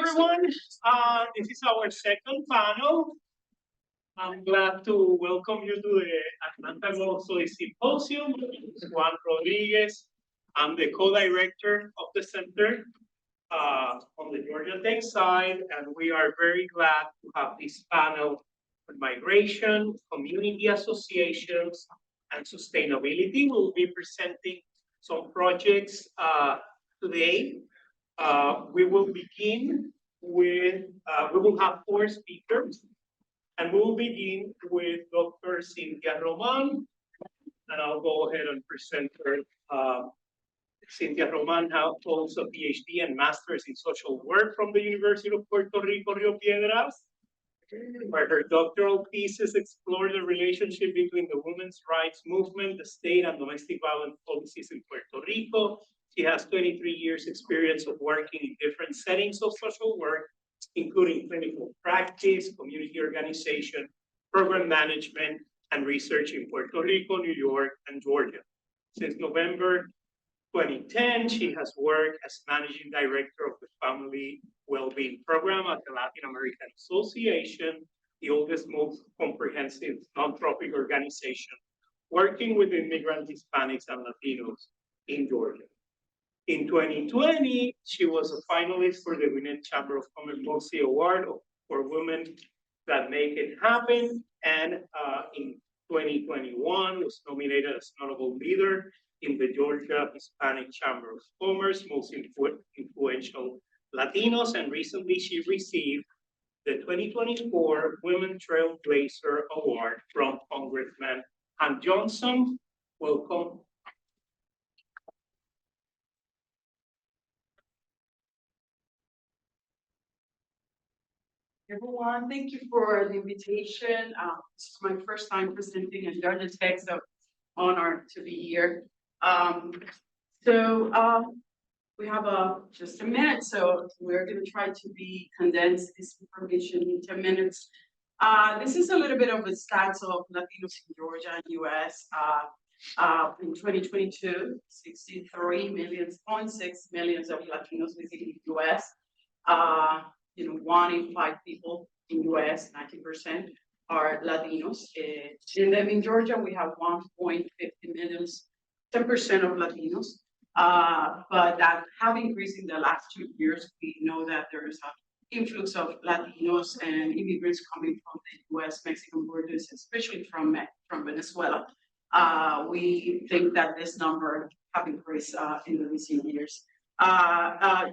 everyone. This is our second panel. I'm glad to welcome you to the Atlanta Law Symposium. Juan Rodriguez. I'm the co-director of the center on the Georgia Tech side, and we are very glad to have this panel on migration, community associations, and sustainability. We'll be presenting some projects today. We will begin with, we will have 4 speakers, and we will begin with Dr. Cynthia Roman, and I'll go ahead and present her. Cynthia Roman holds a PhD and Master's in Social Work from the University of Puerto Rico, Rio Piedras, where her doctoral thesis explored the relationship between the women's rights movement, the state, and domestic violence policies in Puerto Rico. She has 23 years experience of working in different settings of social work, including clinical practice, community organization, program management, and research in Puerto Rico, New York, and Georgia. Since November 2010, she has worked as managing director of the Family Wellbeing Program at the Latin American Association, the oldest, most comprehensive nonprofit organization working with immigrant Hispanics and Latinos in Georgia. In 2020, she was a finalist for the Gwinnett Chamber of Commerce Policy Award for Women That Make It Happen, and in 2021 was nominated as Notable Leader in the Georgia Hispanic Chamber of Commerce, Most Influential Latinos, and recently she received the 2024 Women Trailblazer Award from Congressman Hank Johnson. Welcome. Everyone, thank you for the invitation. This is my first time presenting in Georgia Tech, so honored to be here. We have just a minute, so we're going to try to condense this information in 10 minutes. This is a little bit of a stats of Latinos in Georgia and US. In 2022, 63.6 million of Latinos visiting the US. 1 in 5 people in US, 90%, are Latinos. And then in Georgia, we have 1.50 million, 10% of Latinos. But that have increased in the last 2 years. We know that there is an influx of Latinos and immigrants coming from the US-Mexican borders, especially from Venezuela. We think that this number have increased in the recent years.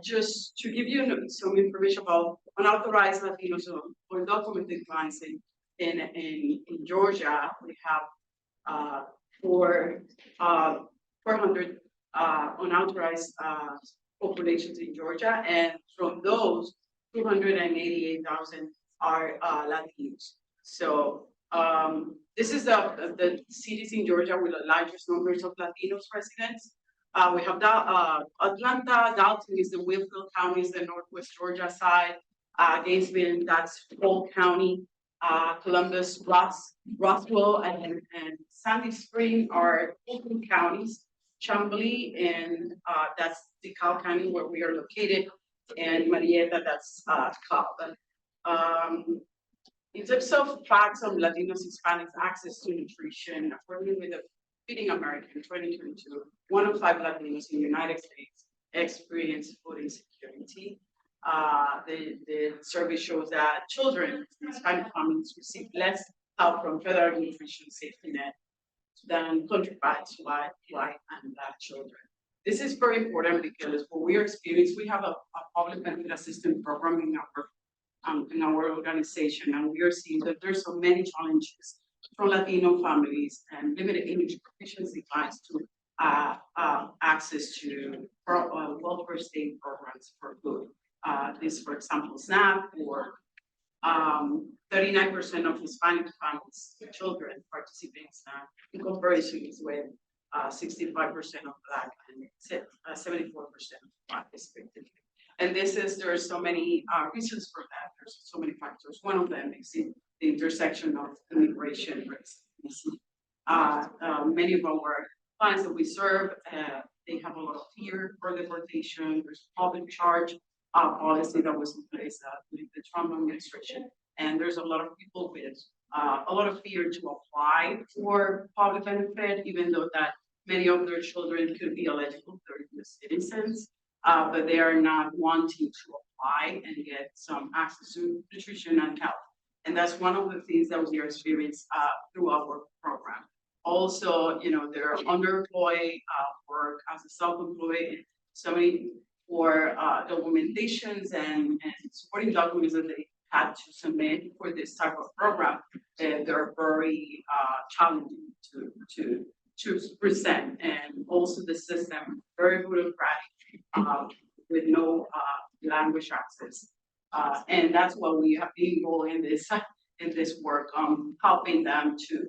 Just to give you some information about unauthorized Latinos or documented clients in Georgia, we have 400 unauthorized populations in Georgia, and from those, 288,000 are Latinos. So this is the cities in Georgia with the largest numbers of Latinos residents. We have Atlanta. Dalton is the Winfield County, is the Northwest Georgia side. Gainesville, that's Polk County. Columbus, Roswell, and Sandy Spring are Fulton counties. Chambly, and that's DeKalb County where we are located, and Marietta, that's Cobb. In terms of facts on Latinos, Hispanics access to nutrition, according with the Feeding America in 2022, 1 of 5 Latinos in the United States experience food insecurity. The survey shows that children in Hispanic families receive less help from federal nutrition safety net than counterparts, white and black children. This is very important because what we experience, we have a public benefit assistance program in our organization, and we are seeing that there's so many challenges from Latino families and limited English proficiency clients to access to welfare state programs for food. This, for example, SNAP, or 39% of Hispanic families, children participate in SNAP, in comparison with 65% of Black and 74% of Black respectively. And there's so many reasons for that. There's so many factors. One of them is the intersection of immigration risk. Many of our clients that we serve, they have a lot of fear for deportation. There's public charge policy that was in place with the Trump administration. And there's a lot of people with a lot of fear to apply for public benefit, even though that many of their children could be eligible, they're US citizens, but they are not wanting to apply and get some access to nutrition and health. And that's one of the things that we are experiencing through our program. Also, they're underemployed, work as a self-employed, so many for documentations and supporting documents that they had to submit for this type of program, and they're very challenging to present, and also the system very bureaucratic with no language access, and that's what we have been going in this work, helping them to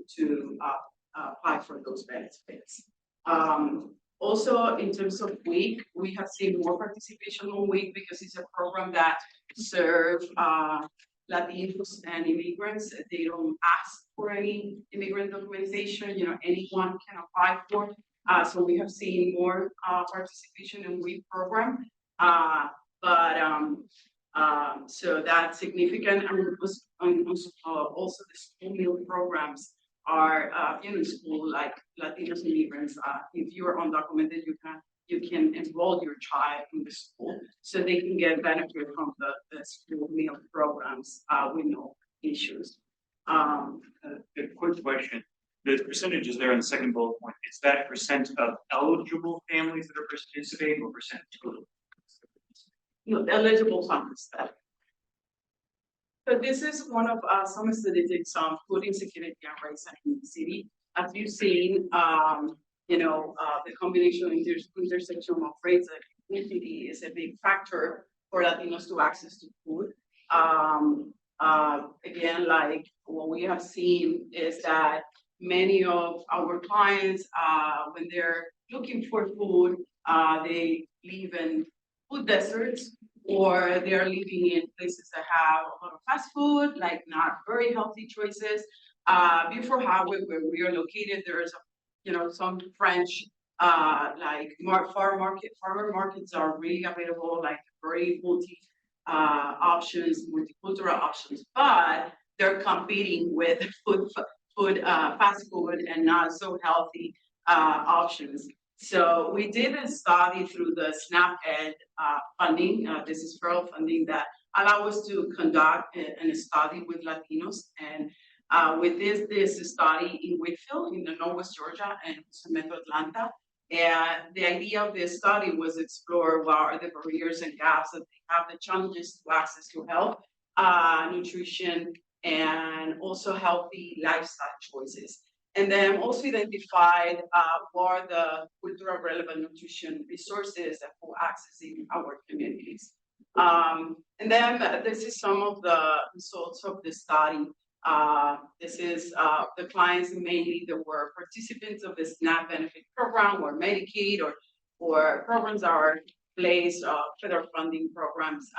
apply for those benefits. Also, in terms of WEEK, we have seen more participation on WEEK because it's a program that serves Latinos and immigrants. They don't ask for any immigrant documentation, anyone can apply for. So we have seen more participation in WEEK program. So that's significant. And also the school meal programs are in school, like Latinos immigrants. If you're undocumented, you can enroll your child in the school so they can get benefit from the school meal programs with no issues. A quick question. The percentages there on the second bullet point, is that percent of eligible families that are participating or percent total? No, eligible families. So this is one of some statistics on food insecurity and race in the city. As you've seen, the combination intersection of race and ethnicity is a big factor for Latinos to access to food. Again, like what we have seen is that many of our clients, when they're looking for food, they live in food deserts, or they're living in places that have a lot of fast food, like not very healthy choices. Before Highway, where we are located, there's some French like farmer markets are really available, like very multicultural options, but they're competing with fast food and not so healthy options. So we did a study through the SNAP-Ed funding. This is federal funding that allow us to conduct a study with Latinos. And with this study in Whitfield, in the Northwest Georgia and Metro Atlanta. And the idea of this study was explore what are the barriers and gaps that they have, the challenges to access to health, nutrition, and also healthy lifestyle choices. And then also identified what are the cultural relevant nutrition resources that for accessing our communities. And then this is some of the results of the study. This is the clients mainly that were participants of the SNAP benefit program or Medicaid or programs that are placed, federal funding programs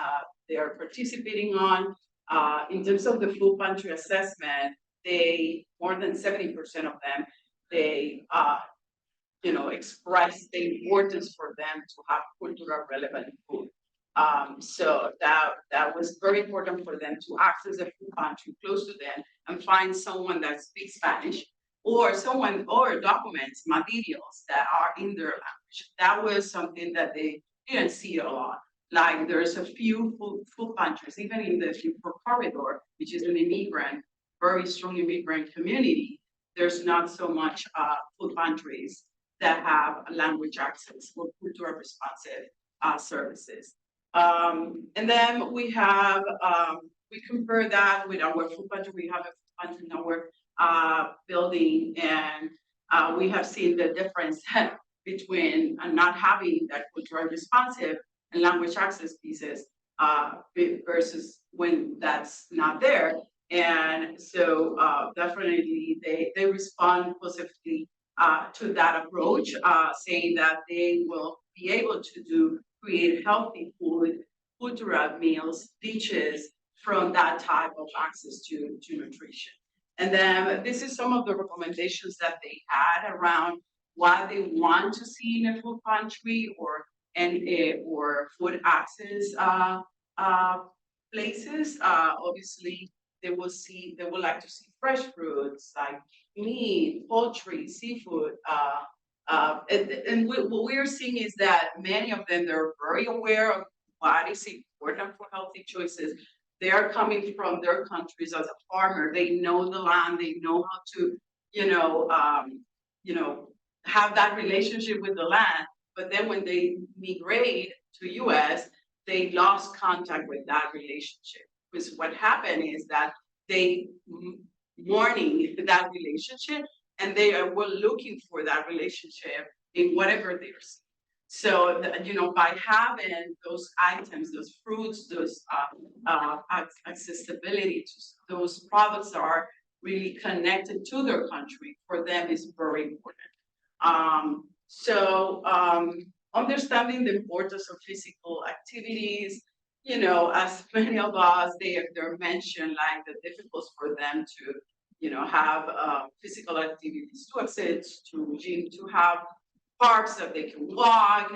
they are participating on. In terms of the food pantry assessment, more than 70% of them, they express the importance for them to have cultural relevant food. So that was very important for them to access a food pantry close to them and find someone that speaks Spanish or documents materials that are in their language. That was something that they didn't see a lot. Like there's a few food pantries, even in the Newport corridor, which is an very strong immigrant community. There's not so much food pantries that have language access or cultural responsive services. And then we have, we compare that with our food pantry. We have a food pantry in our building, and we have seen the difference between not having that cultural responsive and language access pieces versus when that's not there. And so definitely they respond positively to that approach, saying that they will be able to create healthy food, cultural meals, dishes from that type of access to nutrition. And then this is some of the recommendations that they had around what they want to see in a food pantry or and or food access places. Obviously, they would like to see fresh fruits like meat, poultry, seafood. And what we are seeing is that many of them, they're very aware of what is important for healthy choices. They are coming from their countries as a farmer. They know the land. They know how to, have that relationship with the land. But then when they migrate to US, they lost contact with that relationship. Because what happened is that they mourning that relationship, and they were looking for that relationship in whatever they're seeing. So, by having those items, those fruits, those accessibility to those products that are really connected to their country, for them is very important. Understanding the importance of physical activities, as many of us, they're mentioned like the difficulties for them to, have physical activities, to access to gym, to have parks that they can walk,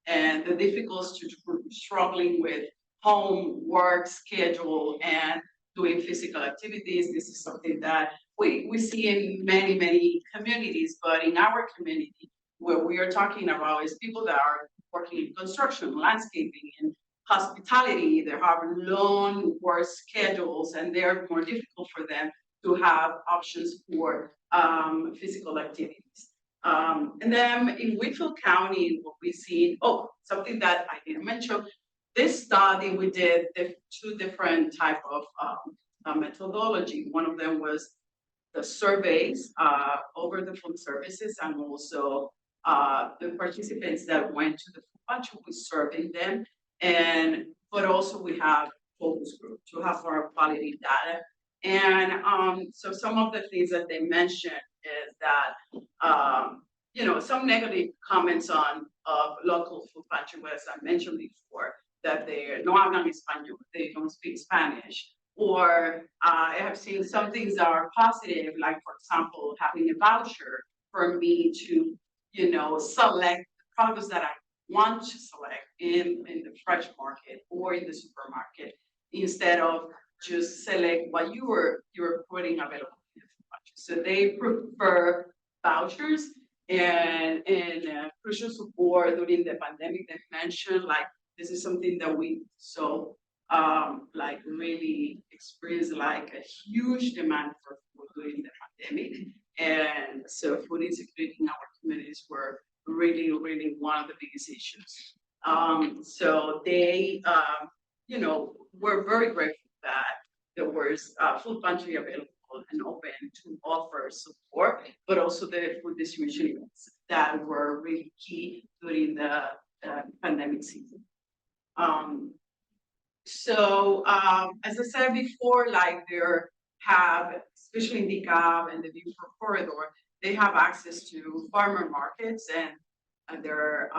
and the difficulties to struggling with home work schedule and doing physical activities. This is something that we see in many, many communities, but in our community, what we are talking about is people that are working in construction, landscaping, and hospitality. They have long work schedules, and they're more difficult for them to have options for physical activities. And then in Whitfield County, what we see, something that I didn't mention, this study we did two different type of methodology. One of them was the surveys over the food services, and also the participants that went to the food pantry, we surveyed them, but also we have focus group to have our quality data. And so some of the things that they mentioned is that some negative comments on local food pantry, as I mentioned before, that they no hablan español, they don't speak Spanish. Or I have seen some things that are positive, like for example, having a voucher for me to, select the products that I want to select in the fresh market or in the supermarket, instead of just select what you're putting available in the food pantry. So they prefer vouchers, and crucial support during the pandemic. They mentioned like this is something that we saw really experienced like a huge demand for food during the pandemic. And so food insecurity in our communities were really, really one of the biggest issues. So they, were very grateful that there was food pantry available and open to offer support, but also the food distribution events that were really key during the pandemic season. As I said before, like especially in the Gap and the Beaufort corridor, they have access to farmer markets, and they're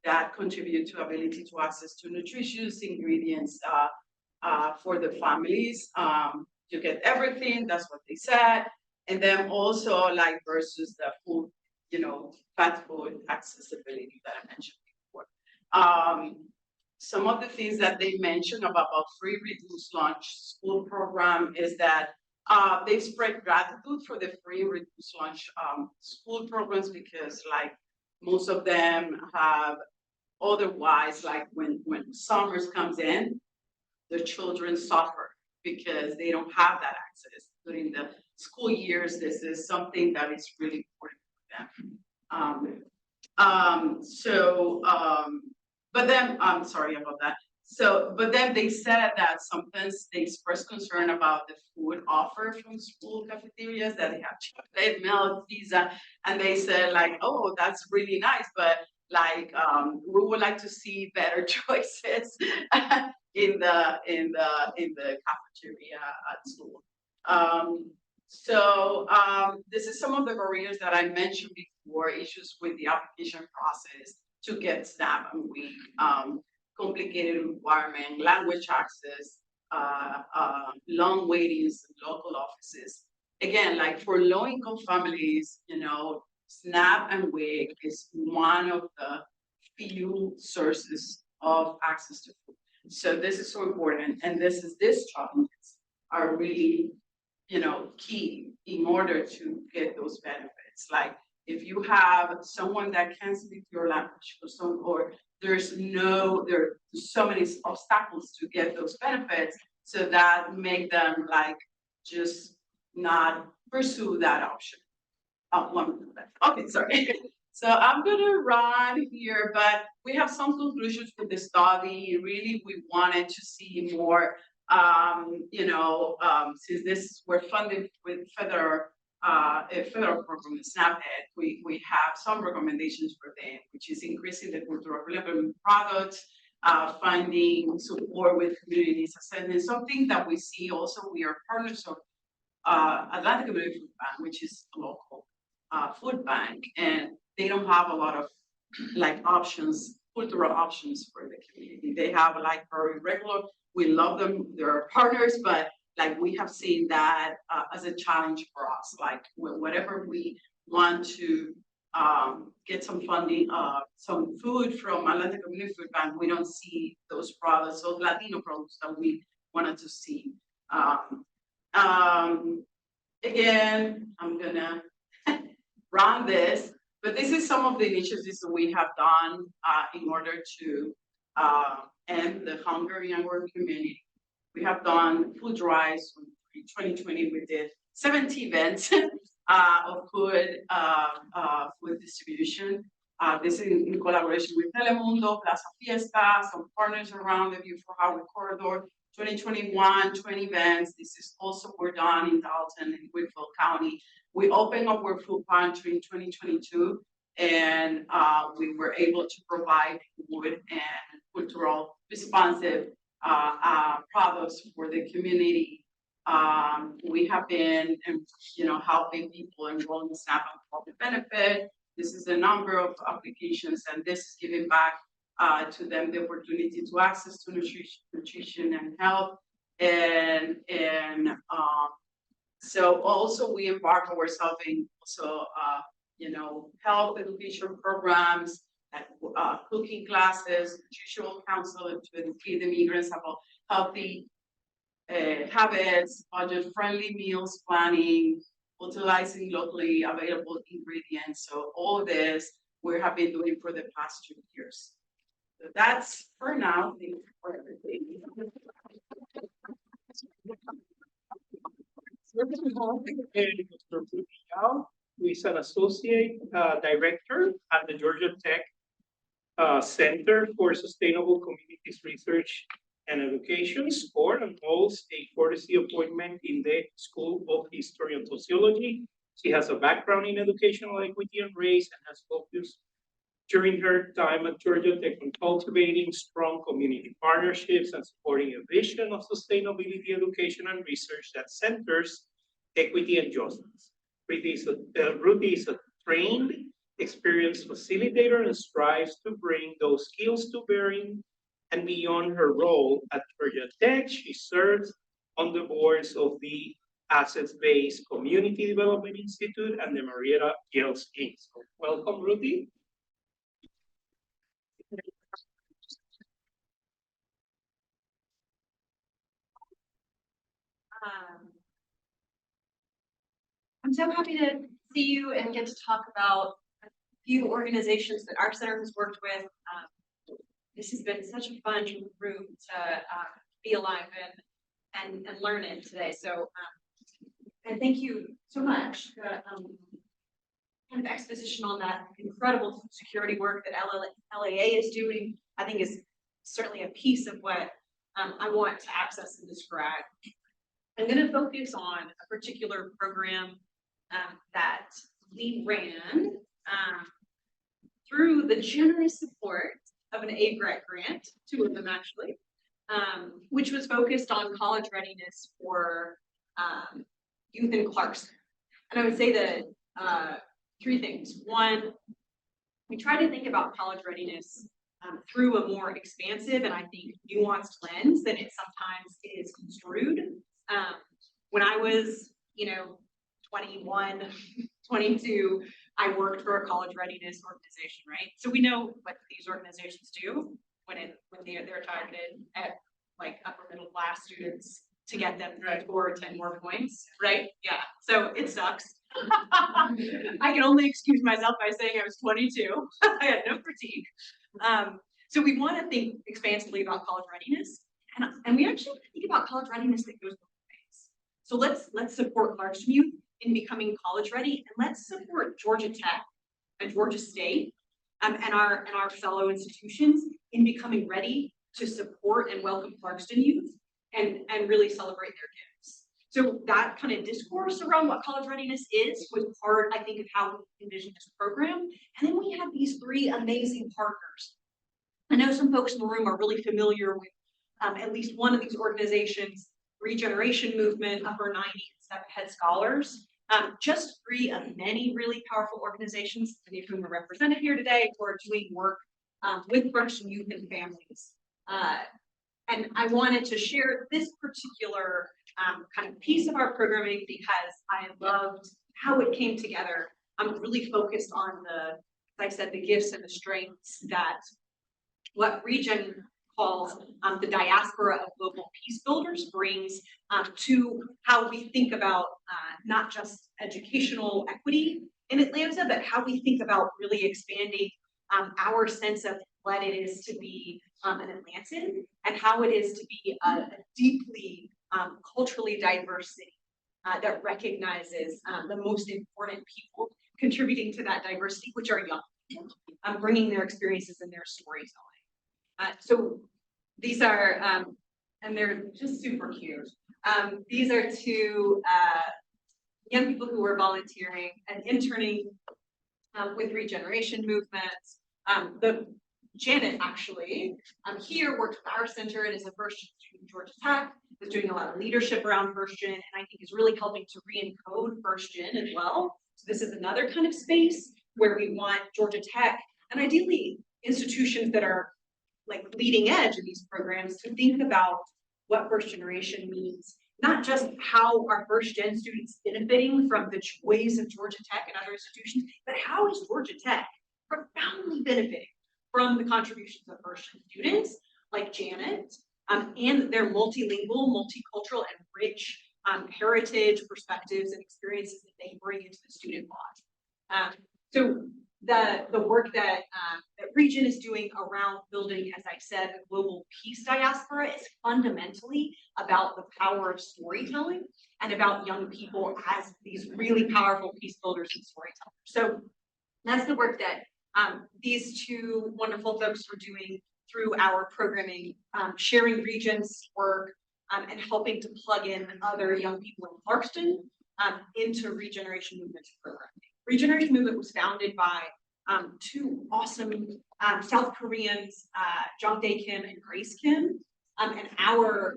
that contribute to ability to access to nutritious ingredients for the families. You get everything, that's what they said. And then also like versus the food, fast food accessibility that I mentioned before. Some of the things that they mentioned about free reduced lunch school program is that they spread gratitude for the free reduced lunch school programs, because like most of them have otherwise, like when summers comes in, the children suffer because they don't have that access during the school years. This is something that is really important for them. But then, I'm sorry about that. But then they said that sometimes they express concern about the food offered from school cafeterias, that they have chocolate, milk, pizza, and they said like, oh, that's really nice, but like we would like to see better choices in the cafeteria at school. This is some of the barriers that I mentioned before: issues with the application process to get SNAP and WIC, complicated requirement, language access, long waitings in local offices. Again, like for low-income families, SNAP and WIC is one of the few sources of access to food. So this is so important, and these challenges are really, key in order to get those benefits. Like if you have someone that can't speak your language, or there's so many obstacles to get those benefits, so that make them like just not pursue that option. Okay, sorry. So I'm gonna run here, but we have some conclusions with the study. Really, we wanted to see more, since we're funded with a federal program, SNAP Ed, we have some recommendations for them, which is increasing the cultural relevant products, finding support with communities assessment. Something that we see also, we are partners of Atlantic Community Food Bank, which is a local food bank, and they don't have a lot of options, cultural options for the community. They have very regular, we love them, they're partners, but we have seen that as a challenge for us. Whatever we want to get some funding, some food from Atlantic Community Food Bank, we don't see those products, those Latino products that we wanted to see. Again, I'm gonna run this, but this is some of the initiatives that we have done in order to end the hunger in our community. We have done food drives. In 2020, we did 70 events of food distribution. This is in collaboration with Telemundo, Plaza Fiesta, some partners around the View for Howard Corridor. 2021, 20 events. This is also we're done in Dalton and Whitfield County. We opened up our food pantry in 2022, and we were able to provide food and cultural responsive products for the community. We have been, helping people enroll in SNAP and public benefit. This is a number of applications, and this is giving back to them the opportunity to access to nutrition and health, and so also we embark ourselves in also health education programs, cooking classes, nutritional counseling to educate the migrants about healthy habits, budget-friendly meals planning, utilizing locally available ingredients. So all this we have been doing for the past 2 years. So that's for now. Thank you for everything. Dr. Ruthie, who is an associate director at the Georgia Tech Center for Sustainable Communities Research and Education, SCORE, and holds a courtesy appointment in the School of History and Sociology. She has a background in educational equity and race and has focused during her time at Georgia Tech on cultivating strong community partnerships and supporting a vision of sustainability education and research that centers equity and justice. Ruthie is a trained, experienced facilitator and strives to bring those skills to bearing. And beyond her role at Georgia Tech, she serves on the boards of the Assets-Based Community Development Institute and the Marietta Yales Inc. So welcome, Ruthie. I'm so happy to see you and get to talk about a few organizations that our center has worked with. This has been such a fun room to be alive in and learn in today. So, and thank you so much. Kind of exposition on that incredible security work that LAA is doing, I think is certainly a piece of what I want to access and describe. I'm going to focus on a particular program that we ran through the generous support of an AGRET grant, 2 of them actually, which was focused on college readiness for youth in Clarkston. And I would say that 3 things. 1, we try to think about college readiness through a more expansive and I think nuanced lens than it sometimes is construed. When I was, 21, 22, I worked for a college readiness organization, right? So we know what these organizations do when they're targeted at like upper middle class students to get them 4 or 10 more points, right? Yeah, so it sucks. I can only excuse myself by saying I was 22. I had no critique. So we want to think expansively about college readiness, and we actually want to think about college readiness that goes both ways. So let's support Clarkston youth in becoming college ready, and let's support Georgia Tech and Georgia State and our fellow institutions in becoming ready to support and welcome Clarkston youth and really celebrate their gifts. So that kind of discourse around what college readiness is was part, I think, of how we envisioned this program. And then we have these 3 amazing partners. I know some folks in the room are really familiar with at least one of these organizations, Regeneration Movement, Upper 90, and Step Ahead Scholars. Just 3 of many really powerful organizations, many of whom are represented here today, who are doing work with Clarkston youth and families. And I wanted to share this particular kind of piece of our programming because I loved how it came together. I'm really focused on as I said, the gifts and the strengths that what Region calls the diaspora of global peace builders brings to how we think about not just educational equity in Atlanta, but how we think about really expanding our sense of what it is to be an Atlantan and how it is to be a deeply culturally diverse city that recognizes the most important people contributing to that diversity, which are young people, bringing their experiences and their storytelling. So these are, and they're just super cute. These are 2 young people who were volunteering and interning with Regeneration Movements. Janet actually here worked with our center and is a first student in Georgia Tech, is doing a lot of leadership around first gen, and I think is really helping to re-encode first gen as well. So this is another kind of space where we want Georgia Tech and ideally institutions that are like leading edge of these programs to think about what first generation means, not just how are first gen students benefiting from the joys of Georgia Tech and other institutions, but how is Georgia Tech profoundly benefiting from the contributions of first gen students like Janet and their multilingual, multicultural, and rich heritage perspectives and experiences that they bring into the student body. So the work that Region is doing around building, as I said, a global peace diaspora is fundamentally about the power of storytelling and about young people as these really powerful peace builders and storytellers. So that's the work that these 2 wonderful folks were doing through our programming, sharing Region's work and helping to plug in other young people in Clarkston into Regeneration Movement's programming. Regeneration Movement was founded by 2 awesome South Koreans, Jong Dae Kim and Grace Kim, and our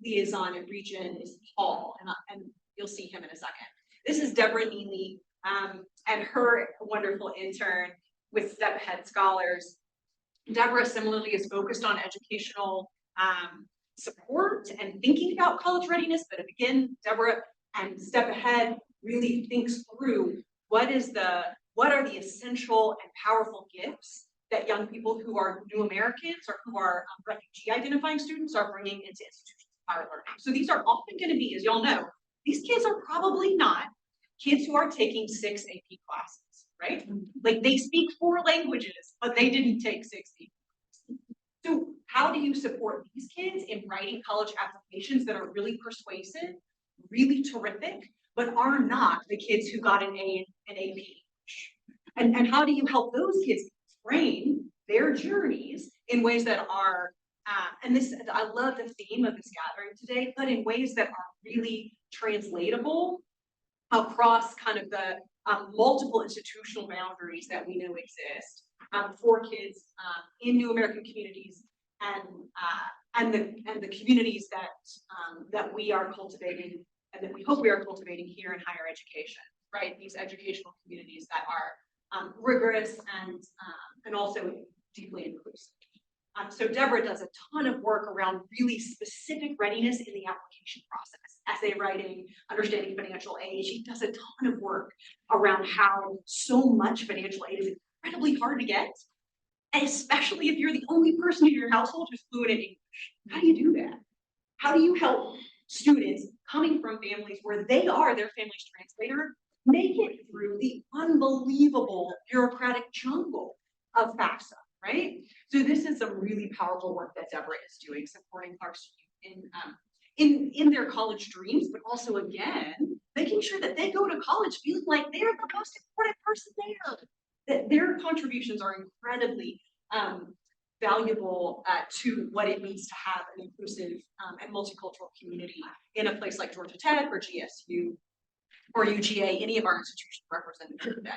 liaison at Region is Paul, and you'll see him in a second. This is Deborah Neely and her wonderful intern with Step Ahead Scholars. Deborah similarly is focused on educational support and thinking about college readiness, but again, Deborah and Step Ahead really thinks through what are the essential and powerful gifts that young people who are new Americans or who are refugee identifying students are bringing into institutions of higher learning. So these are often going to be, as y'all know, these kids are probably not kids who are taking 6 AP classes, right? Like they speak 4 languages, but they didn't take 6 AP classes. So how do you support these kids in writing college applications that are really persuasive, really terrific, but are not the kids who got an A in AP? And how do you help those kids frame their journeys in ways that are, and this, I love the theme of this gathering today, but in ways that are really translatable across kind of the multiple institutional boundaries that we know exist for kids in new American communities and the communities that we are cultivating and that we hope we are cultivating here in higher education, right? These educational communities that are rigorous and also deeply inclusive. So Deborah does a ton of work around really specific readiness in the application process, essay writing, understanding financial aid. She does a ton of work around how so much financial aid is incredibly hard to get, and especially if you're the only person in your household who's fluent in English. How do you do that? How do you help students coming from families where they are their family's translator make it through the unbelievable bureaucratic jungle of FAFSA, right? So this is some really powerful work that Deborah is doing, supporting Clarkston in their college dreams, but also, again, making sure that they go to college feeling like they're the most important person there. That their contributions are incredibly valuable to what it means to have an inclusive and multicultural community in a place like Georgia Tech or GSU or UGA, any of our institutions represented here today.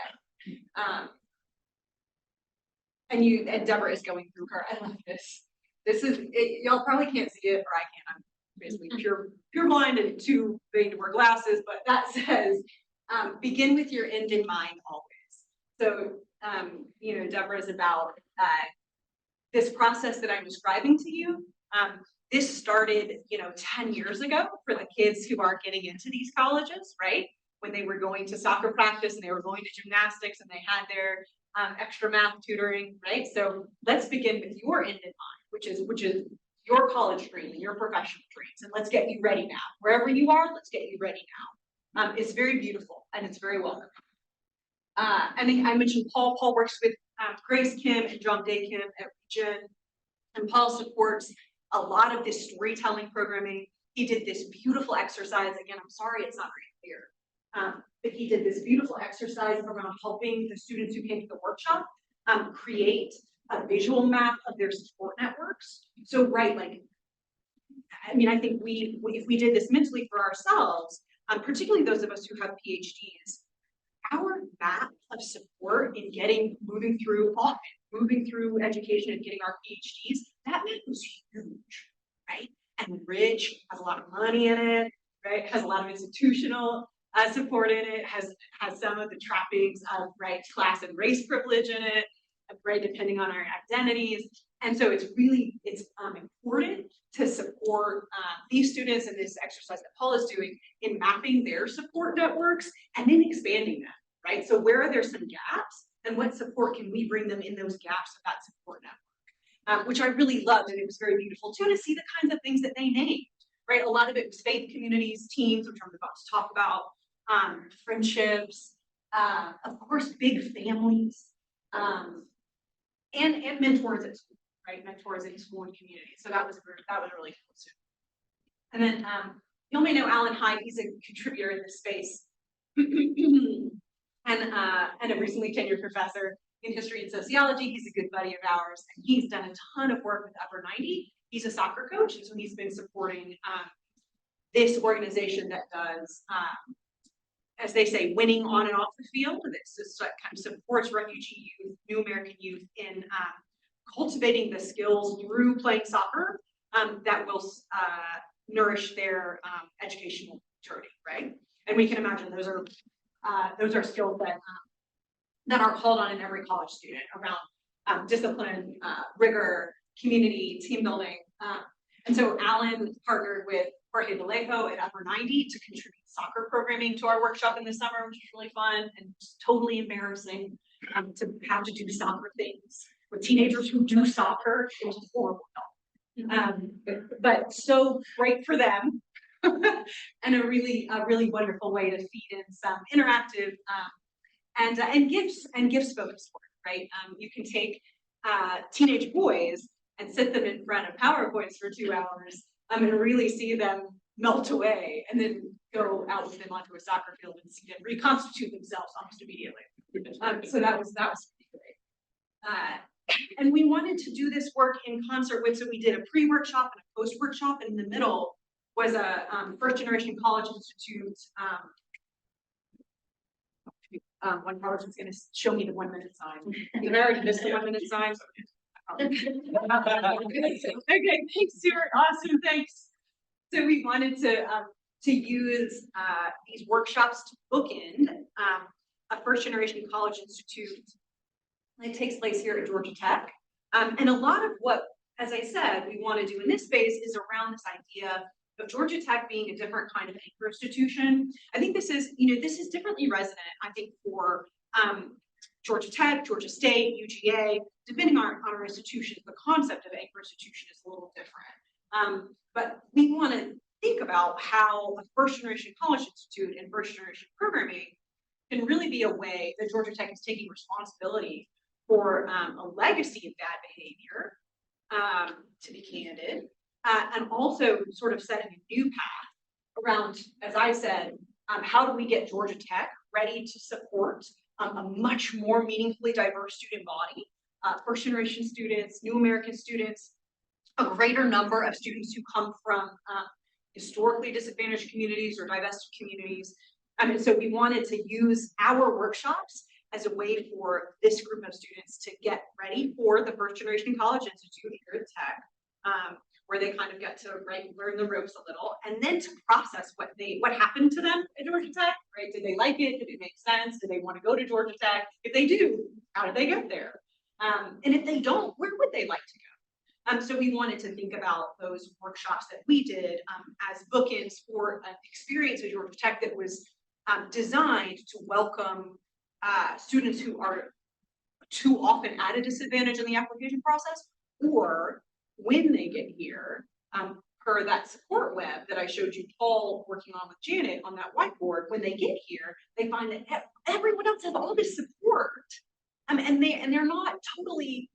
And Deborah is going through her. I love this. This is y'all probably can't see it, or I can't. I'm basically pure blind and too big to wear glasses, but that says begin with your end in mind always. So you know, Deborah is about this process that I'm describing to you. This started, you know, 10 years ago for the kids who are getting into these colleges, right? When they were going to soccer practice and they were going to gymnastics and they had their extra math tutoring, right? So let's begin with your end in mind, which is your college dream and your professional dreams, and let's get you ready now. Wherever you are, let's get you ready now. It's very beautiful and it's very welcome. I think I mentioned Paul. Paul works with Grace Kim and John Day Kim at Region, and Paul supports a lot of this storytelling programming. He did this beautiful exercise. Again, I'm sorry it's not very clear, but he did this beautiful exercise around helping the students who came to the workshop create a visual map of their support networks. So, right, like, I mean, I think if we did this mentally for ourselves, particularly those of us who have PhDs, our map of support in moving through education and getting our PhDs, that map was huge, right? And rich, has a lot of money in it, right? Has a lot of institutional support in it, has some of the trappings of, right, class and race privilege in it, right, depending on our identities. And so it's important to support these students in this exercise that Paul is doing in mapping their support networks and then expanding them, right? So where are there some gaps, and what support can we bring them in those gaps of that support network? Which I really loved, and it was very beautiful too to see the kinds of things that they named, right? A lot of it was faith communities, teams, which I'm about to talk about, friendships, of course, big families, and mentors at school, right? Mentors in school and community. So that was really cool too. And then you may know Alan Hyde. He's a contributor in this space, and a recently tenured professor in history and sociology. He's a good buddy of ours, and he's done a ton of work with Upper 90. He's a soccer coach, and so he's been supporting this organization that does, as they say, winning on and off the field. This kind of supports refugee youth, new American youth in cultivating the skills through playing soccer that will nourish their educational maturity, right? And we can imagine those are skills that are called on in every college student around discipline, rigor, community, team building. And so Alan partnered with Jorge Vallejo at Upper 90 to contribute soccer programming to our workshop in the summer, which was really fun and totally embarrassing to have to do soccer things with teenagers who do soccer. It was horrible. But so great for them, and a really wonderful way to feed in some interactive and gifts focused work, right? You can take teenage boys and sit them in front of PowerPoints for 2 hours and really see them melt away, and then go out with them onto a soccer field and see them reconstitute themselves almost immediately. So that was pretty great. And we wanted to do this work in concert with, so we did a pre-workshop and a post-workshop, and in the middle was a first generation college institute. One college was going to show me the 1 minute sign. You already missed the 1 minute sign. Okay, thanks, Stuart. Awesome, thanks. So we wanted to use these workshops to bookend a first generation college institute. It takes place here at Georgia Tech, and a lot of what as I said, we want to do in this space is around this idea of Georgia Tech being a different kind of anchor institution. I think this is, this is differently resonant, I think, for Georgia Tech, Georgia State, UGA, depending on our institutions, the concept of anchor institution is a little different. But we want to think about how a first generation college institute and first generation programming can really be a way that Georgia Tech is taking responsibility for a legacy of bad behavior, to be candid, and also sort of setting a new path around, as I said, how do we get Georgia Tech ready to support a much more meaningfully diverse student body, first generation students, new American students, a greater number of students who come from historically disadvantaged communities or divested communities. And so we wanted to use our workshops as a way for this group of students to get ready for the first generation college institute here at Tech, where they kind of get to learn the ropes a little, and then to process what happened to them at Georgia Tech, right? Did they like it? Did it make sense? Did they want to go to Georgia Tech? If they do, how did they get there? And if they don't, where would they like to go? So we wanted to think about those workshops that we did as bookends for an experience at Georgia Tech that was designed to welcome students who are too often at a disadvantage in the application process, or when they get here, per that support web that I showed you Paul working on with Janet on that whiteboard, when they get here, they find that everyone else has all this support, and they're not totally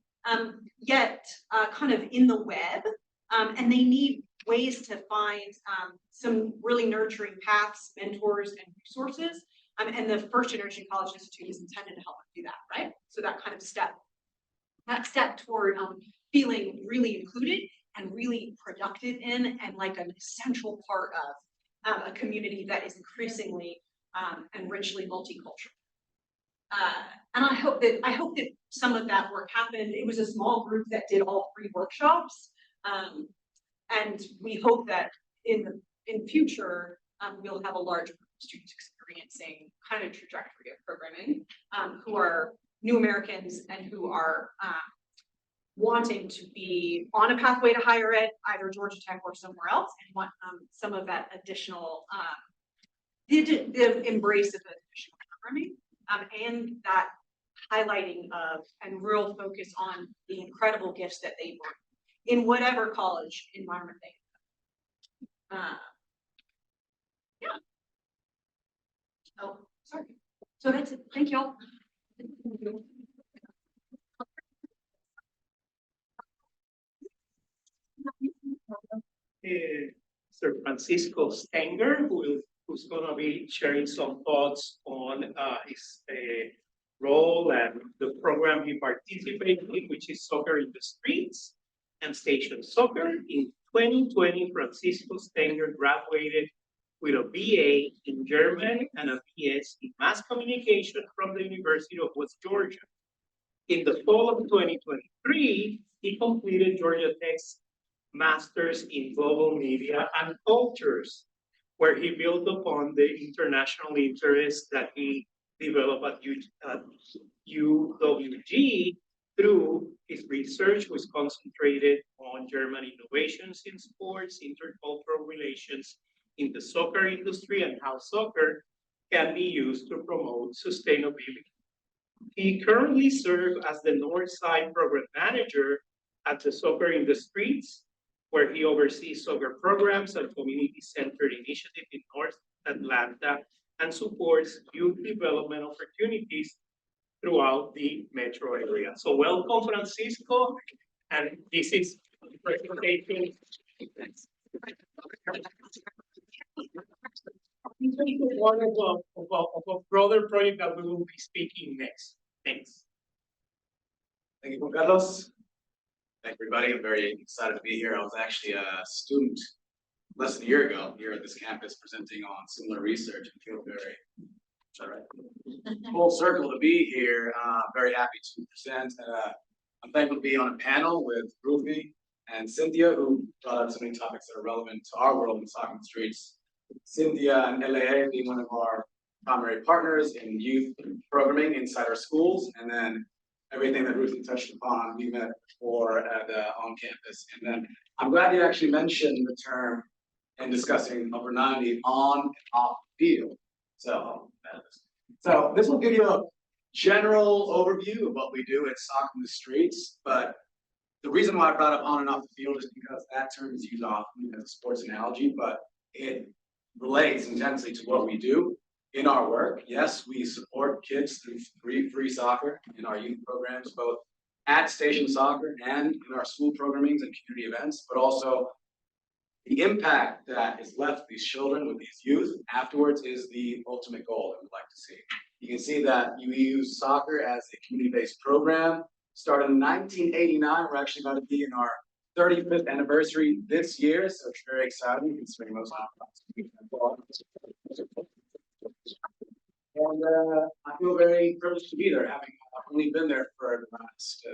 yet kind of in the web, and they need ways to find some really nurturing paths, mentors, and resources. And the First Generation College Institute is intended to help them do that, right? So that kind of step toward feeling really included and really productive in, and like an essential part of a community that is increasingly and richly multicultural. And I hope that some of that work happened. It was a small group that did all 3 workshops, and we hope that in future we'll have a larger group of students experiencing kind of trajectory of programming, who are new Americans and who are wanting to be on a pathway to higher ed, either Georgia Tech or somewhere else, and want some of that additional, the embrace of the additional programming, and that highlighting of and real focus on the incredible gifts that they bring in whatever college environment they have. Yeah. Oh, sorry. So that's it. Thank you all. Sir Francisco Stenger, who's going to be sharing some thoughts on his role and the program he participated in, which is Soccer in the Streets and Station Soccer. In 2020, Francisco Stenger graduated with a BA in German and a BS in Mass Communication from the University of West Georgia. In the fall of 2023, he completed Georgia Tech's Masters in Global Media and Cultures, where he built upon the international interest that he developed at UWG through his research, was concentrated on German innovations in sports, intercultural relations in the soccer industry, and how soccer can be used to promote sustainability. He currently serves as the Northside Program Manager at the Soccer in the Streets, where he oversees soccer programs and community-centered initiatives in North Atlanta and supports youth development opportunities throughout the metro area. So welcome, Francisco, and this is the presentation. One of a broader project that we will be speaking next. Thanks. Thank you, Juan Carlos. Thank everybody. I'm very excited to be here. I was actually a student less than a year ago here at this campus presenting on similar research and feel very full circle to be here. Very happy to present. I'm thankful to be on a panel with Ruthie and Cynthia, who brought up so many topics that are relevant to our world in Soccer in the Streets. Cynthia and LAA being one of our primary partners in youth programming inside our schools, and then everything that Ruthie touched upon, we met before at on campus. And then I'm glad you actually mentioned the term in discussing upper 90 on and off the field. So this will give you a general overview of what we do at Soccer in the Streets, but the reason why I brought up on and off the field is because that term is used often as a sports analogy, but it relates intensely to what we do in our work. Yes, we support kids through free soccer in our youth programs, both at Station Soccer and in our school programmings and community events, but also the impact that is left with these children, with these youth afterwards is the ultimate goal that we'd like to see. You can see that we use soccer as a community-based program. Started in 1989, we're actually about to be in our 35th anniversary this year, so it's very exciting considering most and I feel very privileged to be there, having only been there for the last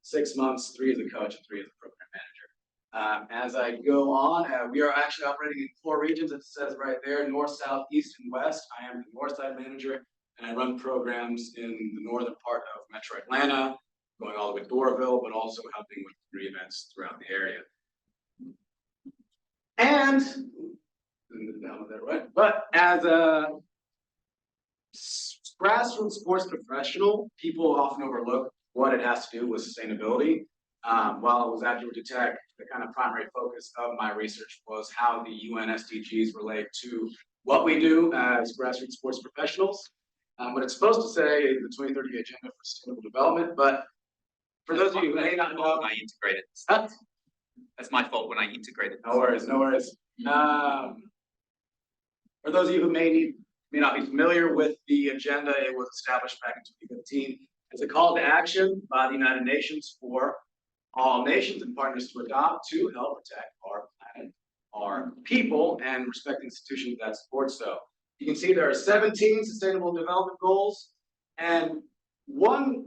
6 months, 3 as a coach and 3 as a program manager. As I go on, we are actually operating in 4 regions. It says right there, north, south, east, and west. I am the north side manager, and I run programs in the northern part of Metro Atlanta, going all the way to Doraville, but also helping with 3 events throughout the area. And down with that, right? But as a grassroots sports professional, people often overlook what it has to do with sustainability. While I was at Georgia Tech, the kind of primary focus of my research was how the UN SDGs relate to what we do as grassroots sports professionals. What it's supposed to say is the 2030 Agenda for Sustainable Development, but for those of you who may not know, I integrated. That's my fault when I integrated. No worries, no worries. For those of you who may not be familiar with the agenda, it was established back in 2015 as a call to action by the United Nations for all nations and partners to adopt to help protect our planet, our people, and respect institutions that support so. You can see there are 17 sustainable development goals, and one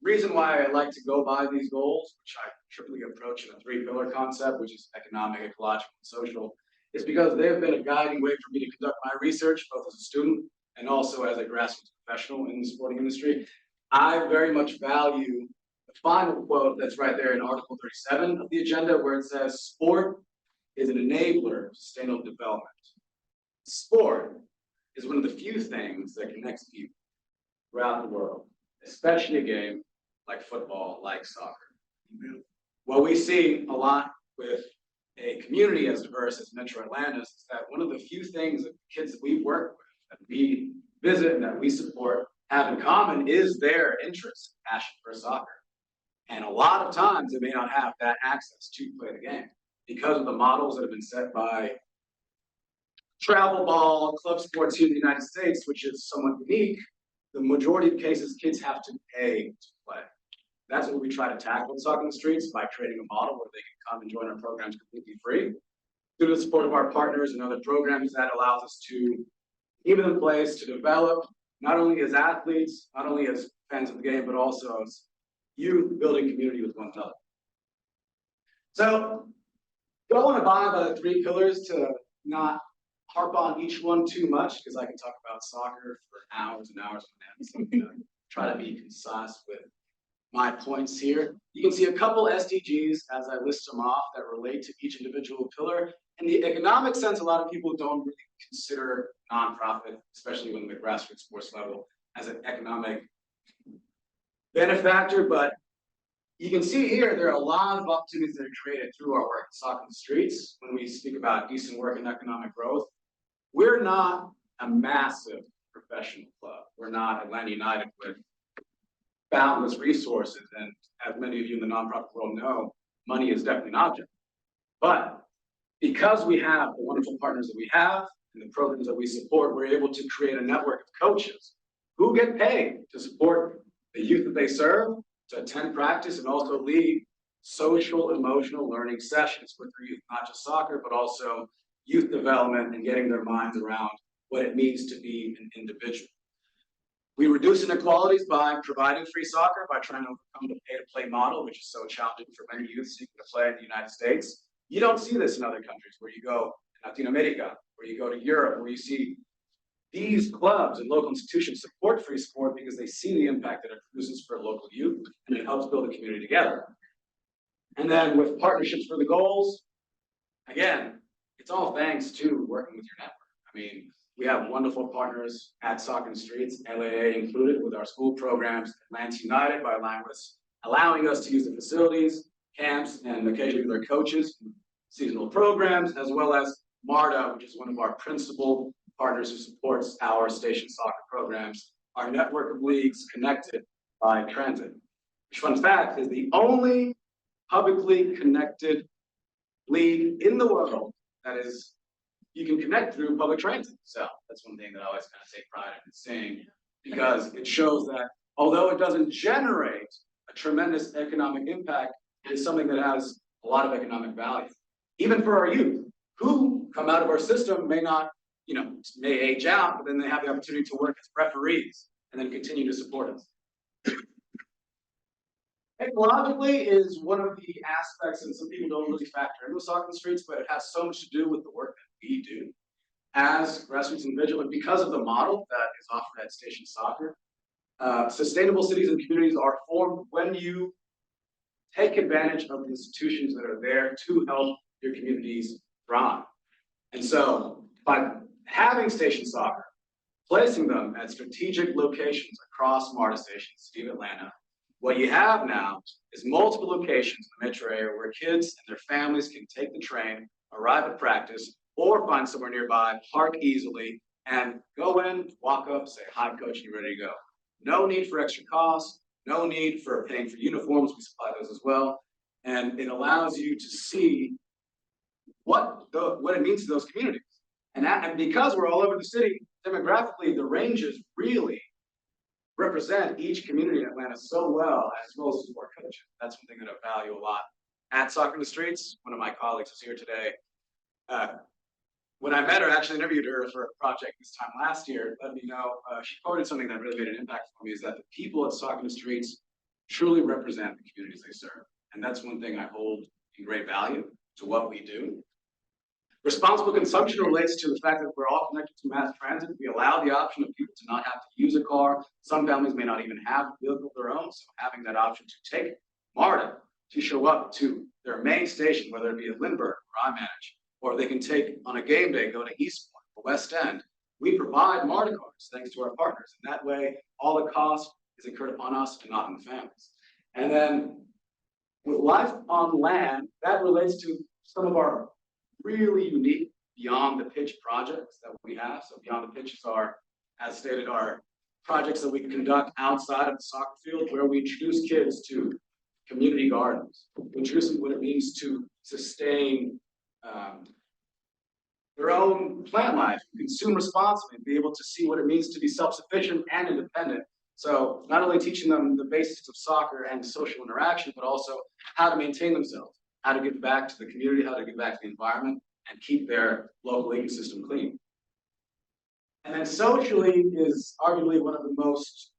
reason why I like to go by these goals, which I typically approach in a 3-pillar concept, which is economic, ecological, and social, is because they have been a guiding way for me to conduct my research, both as a student and also as a grassroots professional in the sporting industry. I very much value the final quote that's right there in Article 37 of the agenda, where it says, sport is an enabler of sustainable development. Sport is one of the few things that connects people throughout the world, especially a game like football, like soccer. What we see a lot with a community as diverse as Metro Atlanta is that one of the few things that kids that we work with, that we visit and that we support have in common is their interest and passion for soccer. And a lot of times they may not have that access to play the game because of the models that have been set by travel ball, club sports here in the United States, which is somewhat unique. The majority of cases, kids have to pay to play. That's what we try to tackle in Soccer in the Streets by creating a model where they can come and join our programs completely free. Through the support of our partners and other programs, that allows us to keep them in place to develop not only as athletes, not only as fans of the game, but also as youth building community with one another. So, don't want to abide by the 3 pillars to not harp on each one too much, because I can talk about soccer for hours and hours on end. So I'm going to try to be concise with my points here. You can see a couple SDGs as I list them off that relate to each individual pillar. In the economic sense, a lot of people don't really consider nonprofit, especially when the grassroots sports level, as an economic benefactor, but you can see here there are a lot of opportunities that are created through our work at Soccer in the Streets. When we speak about decent work and economic growth, we're not a massive professional club. We're not Atlanta United with boundless resources, and as many of you in the nonprofit world know, money is definitely an object. But because we have the wonderful partners that we have and the programs that we support, we're able to create a network of coaches who get paid to support the youth that they serve, to attend practice, and also lead social, emotional learning sessions with their youth, not just soccer, but also youth development and getting their minds around what it means to be an individual. We reduce inequalities by providing free soccer, by trying to overcome the pay-to-play model, which is so challenging for many youth seeking to play in the United States. You don't see this in other countries where you go in Latin America, where you go to Europe, where you see these clubs and local institutions support free sport because they see the impact that it produces for local youth, and it helps build a community together. And then with partnerships for the goals, again, it's all thanks to working with your network. I mean, we have wonderful partners at Soccer in the Streets, LAA included, with our school programs, Atlanta United by Languis, allowing us to use the facilities, camps, and occasionally their coaches, seasonal programs, as well as MARTA, which is one of our principal partners who supports our station soccer programs, our network of leagues connected by transit. Which, fun fact, is the only publicly connected league in the world that is you can connect through public transit. So that's one thing that I always kind of take pride in saying, because it shows that although it doesn't generate a tremendous economic impact, it is something that has a lot of economic value. Even for our youth, who come out of our system may not, may age out, but then they have the opportunity to work as referees and then continue to support us. Ecologically is one of the aspects, and some people don't really factor into Soccer in the Streets, but it has so much to do with the work that we do as grassroots individuals, and because of the model that is offered at Station Soccer. Sustainable cities and communities are formed when you take advantage of the institutions that are there to help your communities thrive. And so by having Station Soccer, placing them at strategic locations across MARTA stations, Steve Atlanta, what you have now is multiple locations in the metro area where kids and their families can take the train, arrive at practice, or find somewhere nearby, park easily, and go in, walk up, say, hi, coach, you ready to go? No need for extra costs, no need for paying for uniforms, we supply those as well. And it allows you to see what it means to those communities. And because we're all over the city, demographically, the ranges really represent each community in Atlanta so well, as well as support coaches. That's one thing that I value a lot. At Soccer in the Streets, one of my colleagues is here today. When I met her, actually interviewed her for a project this time last year, let me know, she quoted something that really made an impact for me, is that the people at Soccer in the Streets truly represent the communities they serve. And that's one thing I hold in great value to what we do. Responsible consumption relates to the fact that we're all connected to mass transit. We allow the option of people to not have to use a car. Some families may not even have a vehicle of their own, so having that option to take MARTA to show up to their main station, whether it be at Lindbergh, where I manage, or they can take on a game day, go to Eastpoint or West End. We provide MARTA cards thanks to our partners. And that way, all the cost is incurred upon us and not on the families. And then with life on land, that relates to some of our really unique beyond the pitch projects that we have. So beyond the pitches are, as stated, are projects that we conduct outside of the soccer field where we introduce kids to community gardens, introduce them what it means to sustain their own plant life, consume responsibly, and be able to see what it means to be self-sufficient and independent. So not only teaching them the basics of soccer and social interaction, but also how to maintain themselves, how to give back to the community, how to give back to the environment, and keep their local ecosystem clean. And then socially is arguably one of the most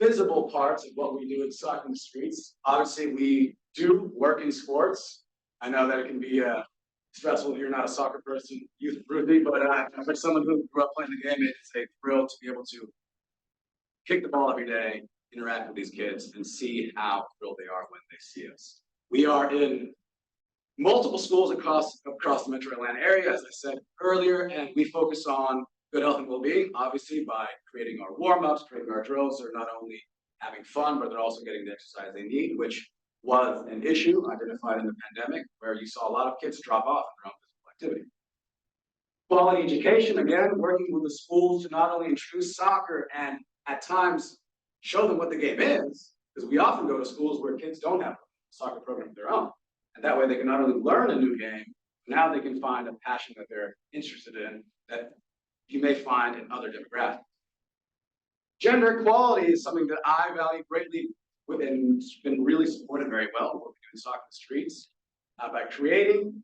visible parts of what we do at Soccer in the Streets. Obviously, we do work in sports. I know that it can be stressful if you're not a soccer person, youth Ruthie, but for someone who grew up playing the game, it's a thrill to be able to kick the ball every day, interact with these kids, and see how thrilled they are when they see us. We are in multiple schools across the metro Atlanta area, as I said earlier, and we focus on good health and well-being, obviously by creating our warm-ups, creating our drills. They're not only having fun, but they're also getting the exercise they need, which was an issue identified in the pandemic, where you saw a lot of kids drop off in their own physical activity. Quality education, again, working with the schools to not only introduce soccer and at times show them what the game is, because we often go to schools where kids don't have a soccer program of their own. And that way they can not only learn a new game, now they can find a passion that they're interested in that you may find in other demographics. Gender equality is something that I value greatly and it's been really supported very well what we do in Soccer in the Streets by creating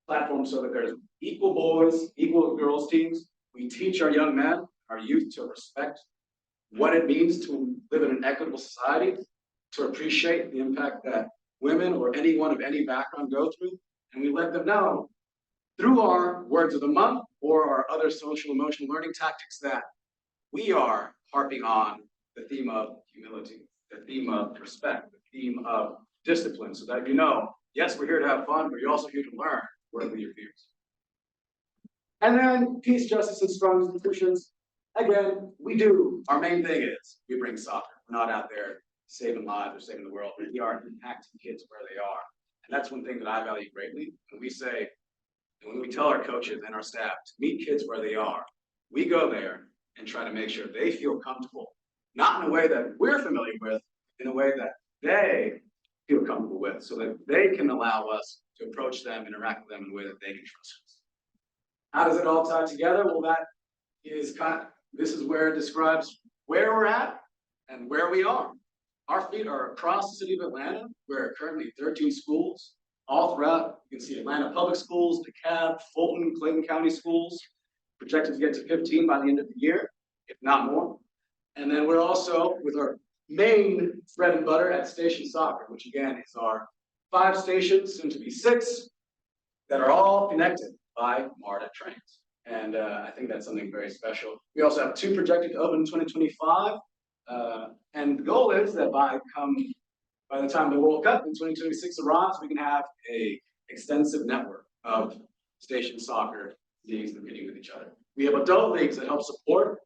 platforms so that there's equal boys, equal girls teams. We teach our young men, our youth to respect what it means to live in an equitable society, to appreciate the impact that women or anyone of any background go through. And we let them know through our words of the month, or our other social emotional learning tactics, that we are harping on the theme of humility, the theme of respect, the theme of discipline, so that you know, yes, we're here to have fun, but you're also here to learn, work with your peers. And then peace, justice, and strong institutions. Again, our main thing is we bring soccer. We're not out there saving lives or saving the world. We are impacting kids where they are. And that's one thing that I value greatly. When we tell our coaches and our staff to meet kids where they are, we go there and try to make sure they feel comfortable, not in a way that we're familiar with, in a way that they feel comfortable with, so that they can allow us to approach them, interact with them in a way that they can trust us. How does it all tie together? Well, this is where it describes where we're at and where we are. Our feet are across the city of Atlanta. We're currently 13 schools all throughout. You can see Atlanta Public Schools, DeKalb, Fulton, Clayton County Schools, projected to get to 15 by the end of the year, if not more. And then we're also, with our main bread and butter, at Station Soccer, which again is our 5 stations, soon to be 6, that are all connected by MARTA trains. And I think that's something very special. We also have 2 projected to open in 2025. And the goal is that by the time the World Cup in 2026 arrives, we can have an extensive network of station soccer leagues competing with each other. We have adult leagues that help support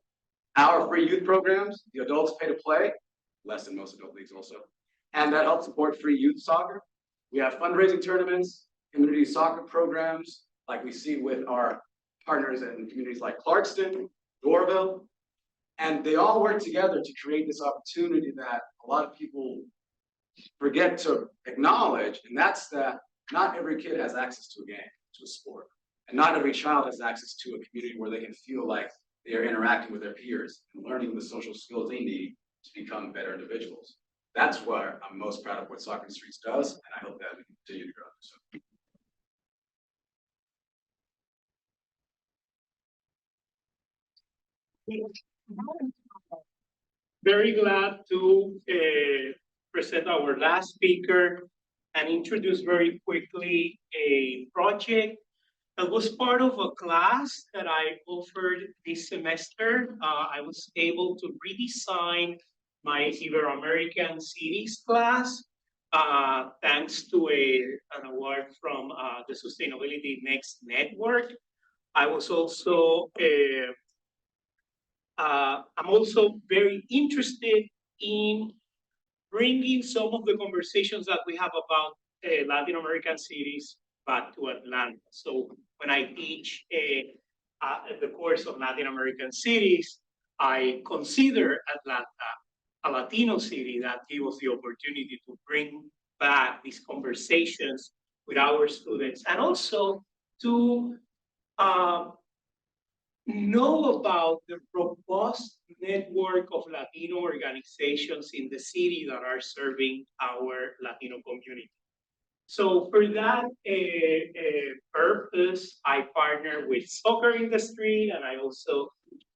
our free youth programs. The adults pay to play, less than most adult leagues also. And that helps support free youth soccer. We have fundraising tournaments, community soccer programs, like we see with our partners in communities like Clarkston, Dorville, and they all work together to create this opportunity that a lot of people forget to acknowledge, and that's that not every kid has access to a game, to a sport, and not every child has access to a community where they can feel like they are interacting with their peers and learning the social skills they need to become better individuals. That's where I'm most proud of what Soccer in the Streets does, and I hope that we continue to grow. So. Very glad to present our last speaker and introduce very quickly a project that was part of a class that I offered this semester. I was able to redesign my Ibero-American Cities class thanks to an award from the Sustainability Next Network. I was also I'm also very interested in bringing some of the conversations that we have about Latin American cities back to Atlanta. So when I teach the course of Latin American cities, I consider Atlanta a Latino city. That gives us the opportunity to bring back these conversations with our students, and also to know about the robust network of Latino organizations in the city that are serving our Latino community. So for that purpose, I partner with Soccer in the Street, and I also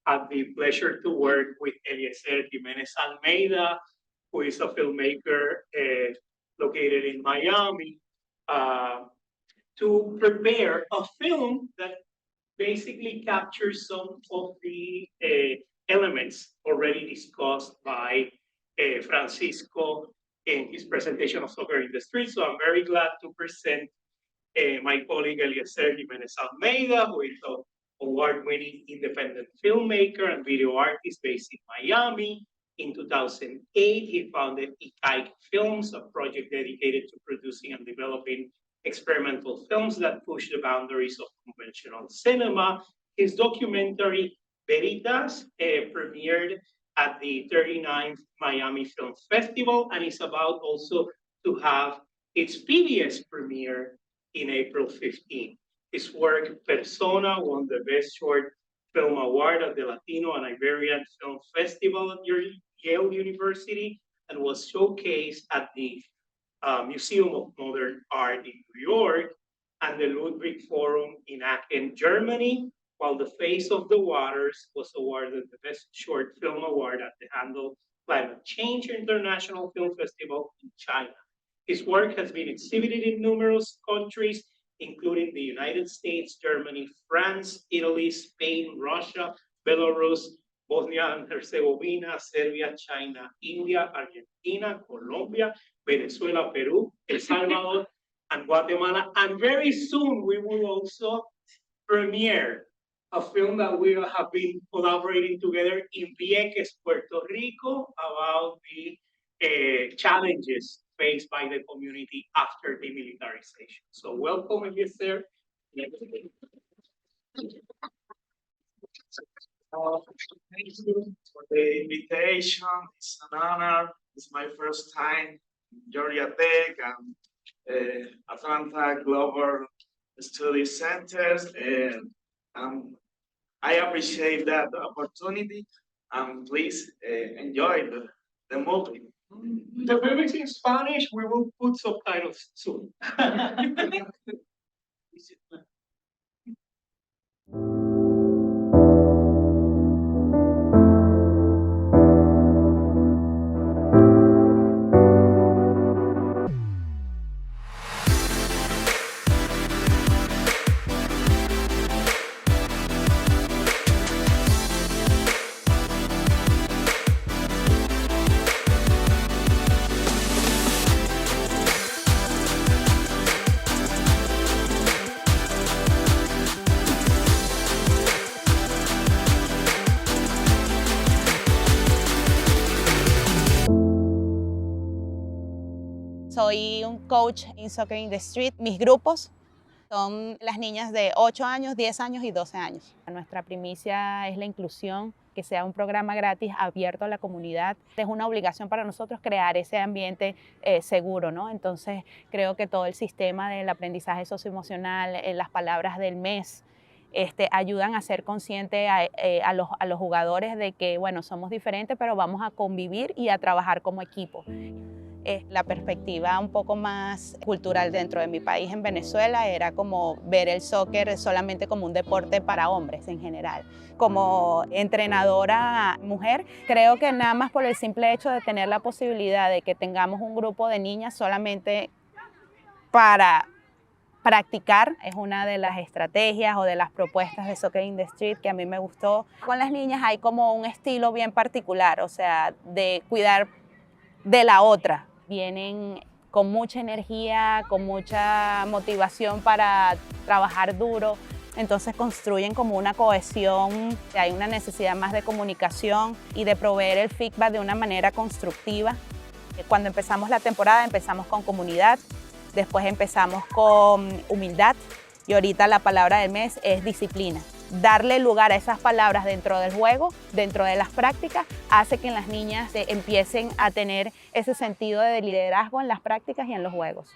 have the pleasure to work with Eliezer Jimenez Almeida, who is a filmmaker located in Miami, to prepare a film that basically captures some of the elements already discussed by Francisco in his presentation of Soccer in the Street. So I'm very glad to present my colleague Eliezer Jimenez Almeida, who is an award-winning independent filmmaker and video artist based in Miami. In 2008, he founded Ikaik Films, a project dedicated to producing and developing experimental films that push the boundaries of conventional cinema. His documentary Veritas premiered at the 39th Miami Film Festival, and is about also to have its PBS premiere in April 15. His work Persona won the Best Short Film Award at the Latino and Iberian Film Festival at Yale University, and was showcased at the Museum of Modern Art in New York and the Ludwig Forum in Aachen, Germany, while The Face of the Waters was awarded the Best Short Film Award at the Handel Climate Change International Film Festival in China. His work has been exhibited in numerous countries, including the United States, Germany, France, Italy, Spain, Russia, Belarus, Bosnia and Herzegovina, Serbia, China, India, Argentina, Colombia, Venezuela, Peru, El Salvador, and Guatemala. And very soon we will also premiere a film that we have been collaborating together in Vieques, Puerto Rico, about the challenges faced by the community after demilitarization. So welcome, if you're there. Thank you for the invitation. It's an honor. It's my first time in Georgia Tech and Atlanta Global Study Centers, and I appreciate that opportunity. Please enjoy the movie. The film is in Spanish. We will put subtitles soon. Soy un coach en Soccer in the Street. Mis grupos son las niñas de 8 años, 10 años y 12 años. Nuestra primicia es la inclusión, que sea un programa gratis abierto a la comunidad. Es una obligación para nosotros crear ese ambiente seguro, ¿no? Entonces creo que todo el sistema del aprendizaje socioemocional, las palabras del mes, ayudan a ser consciente a los jugadores de que, bueno, somos diferentes, pero vamos a convivir y a trabajar como equipo. La perspectiva un poco más cultural dentro de mi país, en Venezuela, era como ver el soccer solamente como un deporte para hombres en general. Como entrenadora mujer, creo que nada más por el simple hecho de tener la posibilidad de que tengamos un grupo de niñas solamente para practicar, es una de las estrategias o de las propuestas de Soccer in the Street que a mí me gustó. Con las niñas hay como un estilo bien particular, o sea, de cuidar de la otra. Vienen con mucha energía, con mucha motivación para trabajar duro, entonces construyen como una cohesión, hay una necesidad más de comunicación y de proveer el feedback de una manera constructiva. Cuando empezamos la temporada empezamos con comunidad, después empezamos con humildad y ahorita la palabra del mes es disciplina. Darle lugar a esas palabras dentro del juego, dentro de las prácticas, hace que las niñas empiecen a tener ese sentido de liderazgo en las prácticas y en los juegos.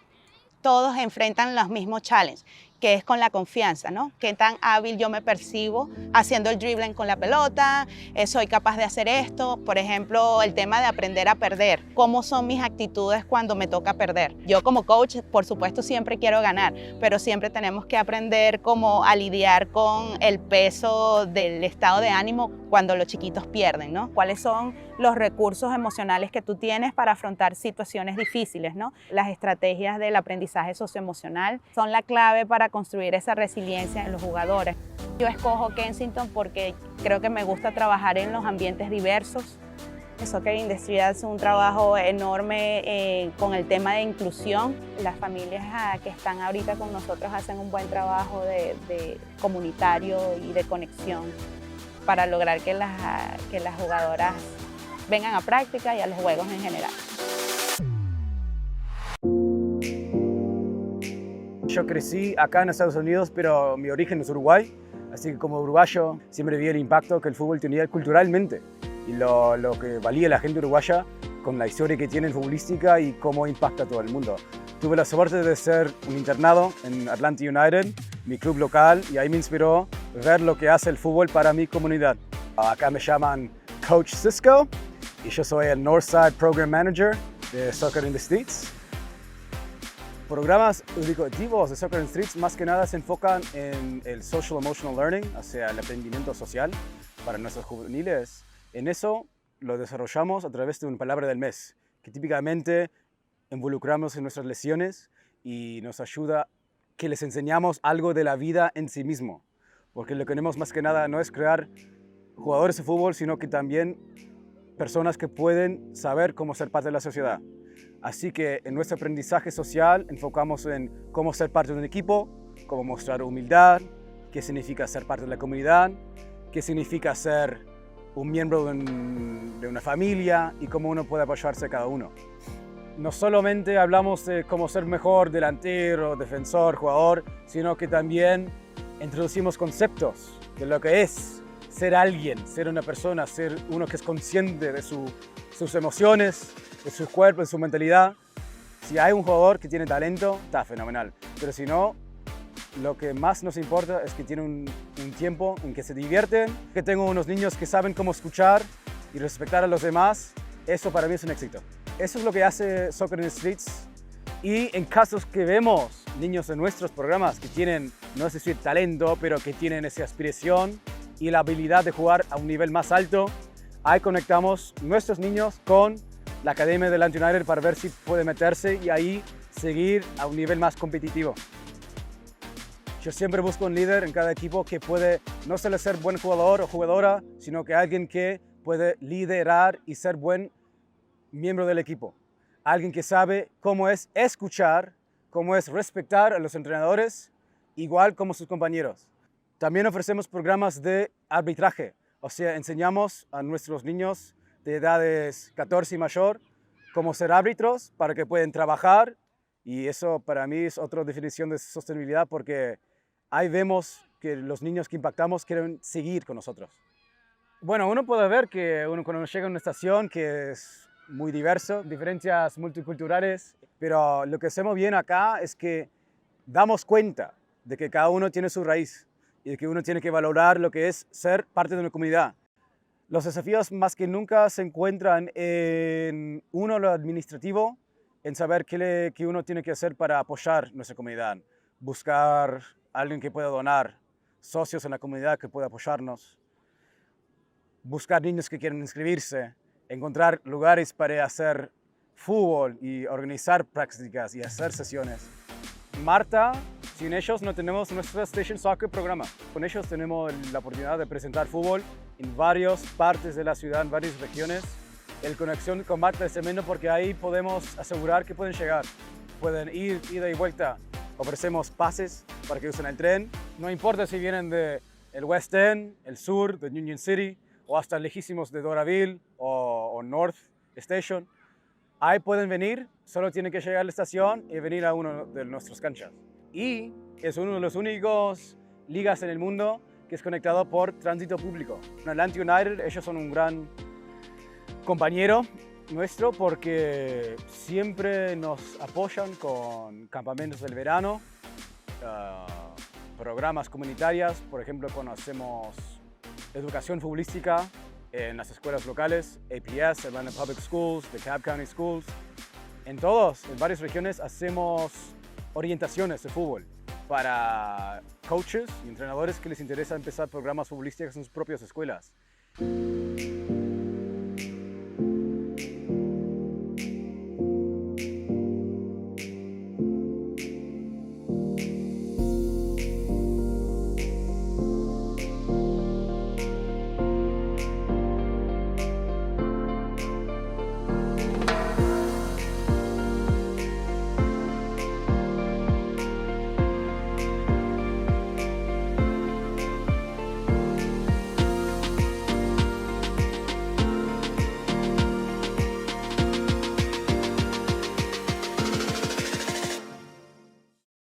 Todos enfrentan los mismos challenges, que es con la confianza, ¿no? Qué tan hábil yo me percibo haciendo el dribbling con la pelota, soy capaz de hacer esto. Por ejemplo, el tema de aprender a perder. ¿Cómo son mis actitudes cuando me toca perder? Yo como coach, por supuesto, siempre quiero ganar, pero siempre tenemos que aprender cómo a lidiar con el peso del estado de ánimo cuando los chiquitos pierden, ¿no? ¿Cuáles son los recursos emocionales que tú tienes para afrontar situaciones difíciles, ¿no? Las estrategias del aprendizaje socioemocional son la clave para construir esa resiliencia en los jugadores. Yo escojo Kensington porque creo que me gusta trabajar en los ambientes diversos. Soccer in the Street hace un trabajo enorme con el tema de inclusión. Las familias que están ahorita con nosotros hacen un buen trabajo de comunitario y de conexión para lograr que las jugadoras vengan a práctica y a los juegos en general. Yo crecí acá en Estados Unidos, pero mi origen es Uruguay, así que como uruguayo siempre vi el impacto que el fútbol tenía culturalmente y lo que valía la gente uruguaya con la historia que tiene futbolística y cómo impacta a todo el mundo. Tuve la suerte de ser un internado en Atlanta United, mi club local, y ahí me inspiró ver lo que hace el fútbol para mi comunidad. Acá me llaman Coach Cisco y yo soy el Northside Program Manager de Soccer in the Streets. Programas educativos de Soccer in the Streets más que nada se enfocan en el Social Emotional Learning, o sea, el aprendimiento social para nuestros juveniles. En eso lo desarrollamos a través de una palabra del mes, que típicamente involucramos en nuestras lecciones y nos ayuda que les enseñamos algo de la vida en sí mismo. Porque lo que queremos más que nada no es crear jugadores de fútbol, sino que también personas que pueden saber cómo ser parte de la sociedad. Así que en nuestro aprendizaje social enfocamos en cómo ser parte de un equipo, cómo mostrar humildad, qué significa ser parte de la comunidad, qué significa ser un miembro de una familia y cómo uno puede apoyarse a cada uno. No solamente hablamos de cómo ser mejor delantero, defensor, jugador, sino que también introducimos conceptos de lo que es ser alguien, ser una persona, ser uno que es consciente de sus emociones, de su cuerpo, de su mentalidad. Si hay un jugador que tiene talento, está fenomenal. Pero si no, lo que más nos importa es que tiene un tiempo en que se divierten, que tengo unos niños que saben cómo escuchar y respetar a los demás. Eso para mí es un éxito. Eso es lo que hace Soccer in the Streets. Y en casos que vemos niños en nuestros programas que tienen, no es decir talento, pero que tienen esa aspiración y la habilidad de jugar a un nivel más alto, ahí conectamos nuestros niños con la Academia del Atlanta United para ver si puede meterse y ahí seguir a un nivel más competitivo. Yo siempre busco un líder en cada equipo que puede no solo ser buen jugador o jugadora, sino que alguien que puede liderar y ser buen miembro del equipo. Alguien que sabe cómo es escuchar, cómo es respetar a los entrenadores, igual como sus compañeros. También ofrecemos programas de arbitraje, o sea, enseñamos a nuestros niños de edades 14 y mayor cómo ser árbitros para que puedan trabajar, y eso para mí es otra definición de sostenibilidad porque ahí vemos que los niños que impactamos quieren seguir con nosotros. Bueno, uno puede ver que cuando llega a una estación que es muy diverso, diferencias multiculturales, pero lo que hacemos bien acá es que damos cuenta de que cada uno tiene su raíz y de que uno tiene que valorar lo que es ser parte de una comunidad. Los desafíos más que nunca se encuentran en uno, lo administrativo, en saber qué uno tiene que hacer para apoyar nuestra comunidad, buscar a alguien que pueda donar, socios en la comunidad que pueda apoyarnos, buscar niños que quieran inscribirse, encontrar lugares para hacer fútbol y organizar prácticas y hacer sesiones. Marta, sin ellos no tenemos nuestra Station Soccer programa. Con ellos tenemos la oportunidad de presentar fútbol en varias partes de la ciudad, en varias regiones. El conexión con Marta es tremendo porque ahí podemos asegurar que pueden llegar, pueden ir, ida y vuelta. Ofrecemos pases para que usen el tren. No importa si vienen del West End, el sur, de Union City, o hasta lejísimos de Doraville o North Station. Ahí pueden venir, solo tienen que llegar a la estación y venir a uno de nuestros canchas. Y es uno de los únicos ligas en el mundo que es conectado por tránsito público. En Atlanta United, ellos son un gran compañero nuestro porque siempre nos apoyan con campamentos del verano, programas comunitarios, por ejemplo, cuando hacemos educación futbolística en las escuelas locales, APS, Atlanta Public Schools, the Cobb County Schools. En varias regiones hacemos orientaciones de fútbol para coaches y entrenadores que les interesa empezar programas futbolísticos en sus propias escuelas.